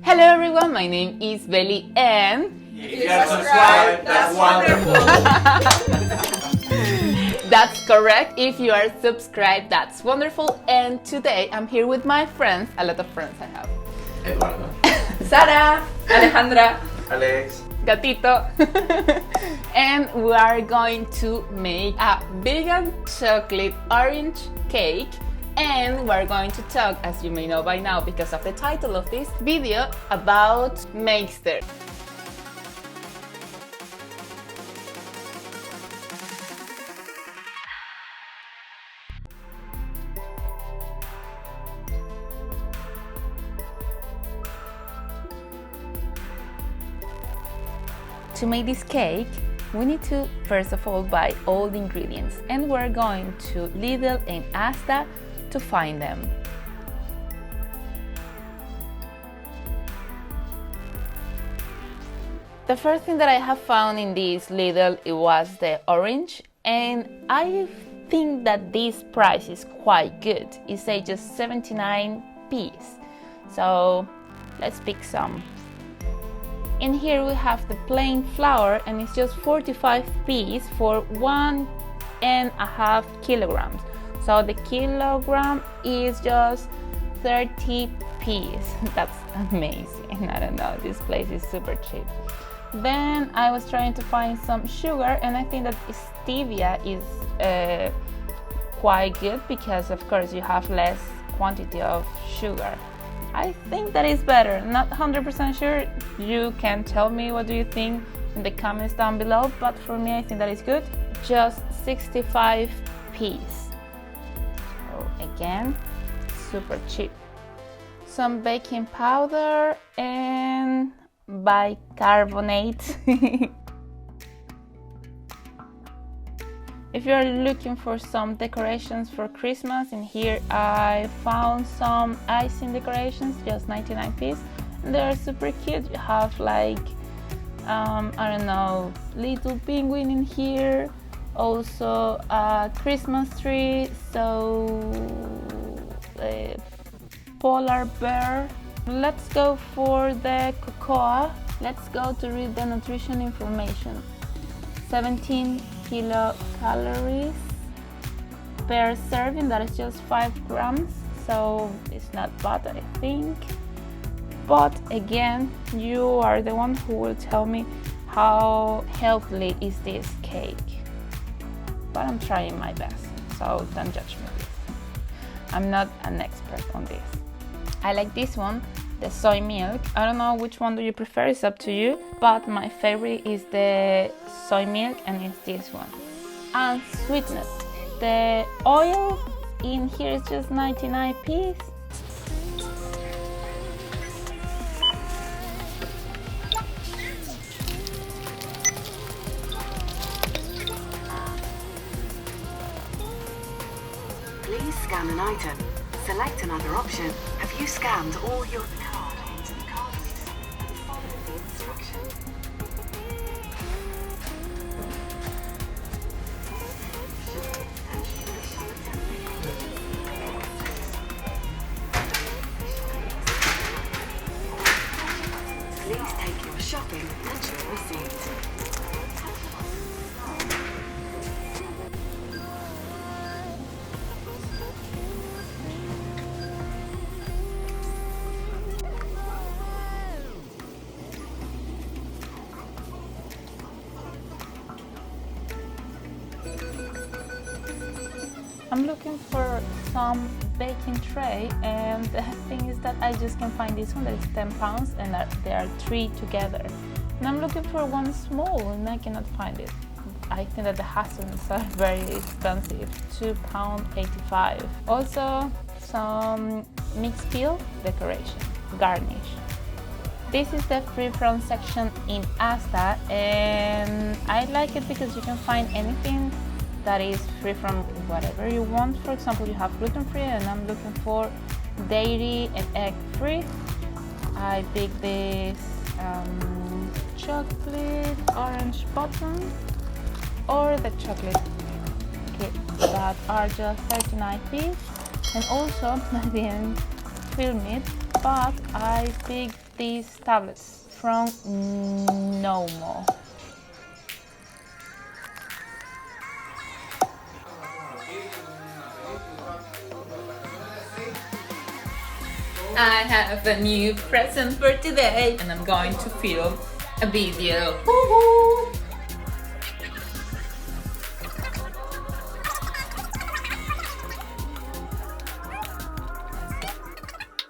Hello everyone, my name is Belly and if you have subscribed, that's wonderful. That's correct. If you are subscribed, that's wonderful. And today I'm here with my friends, a lot of friends I have. Eduardo, Sara, Alejandra, Alex, Gatito. And we are going to make a vegan chocolate orange cake. And we're going to talk, as you may know by now because of the title of this video, about Meixter. To make this cake, we need to first of all buy all the ingredients, and we're going to Lidle and Asda to find them. The first thing that I have found in this Lidl, it was the orange, and I think that this price is quite good. It says just 79p. So let's pick some. In here we have the plain flour, and it's just 45p for 1.5 kilograms. So the kilogram is just 30p. That's amazing. I don't know, this place is super cheap. Then I was trying to find some sugar, and I think that stevia is quite good because of course you have less quantity of sugar. I think that is better. Not 100% sure. You can tell me what do you think in the comments down below, but for me I think that is good. Just 65p. Again, super cheap. Some baking powder and bicarbonate. If you're looking for some decorations for Christmas, in here I found some icing decorations, just 99p, and they're super cute. You have like I don't know, little penguin in here, also a Christmas tree, so a polar bear. Let's go for the cocoa. Let's go to read the nutrition information. 17 kilocalories per serving, that is just 5 grams, so it's not bad, I think. But again, you are the one who will tell me how healthy is this cake. But I'm trying my best, so don't judge me, please. I'm not an expert on this. I like this one, the soy milk. I don't know which one do you prefer, it's up to you, but my favorite is the soy milk, and it's this one. And sweetness. The oil in here is just 99p. Please scan an item. Select another option. Have you scanned all your card into the card reader and follow the instructions? Please take your shopping and your receipt. I'm looking for some baking tray, and the thing is that I just can find this one that is 10 pounds, and there are 3 together. And I'm looking for one small and I cannot find it. I think that the Hazelnuts are very expensive, £2.85. Also some mixed peel decoration, garnish. This is the prefference section in Asda, and I like it because you can find anything that is free from whatever you want. For example, you have gluten free, and I'm looking for dairy and egg free. I picked this chocolate orange button or the chocolate kit that are just 39p. And also I didn't film it, but I picked these tablets from Nomo. I have a new present for today and I'm going to film a video. Woohoo!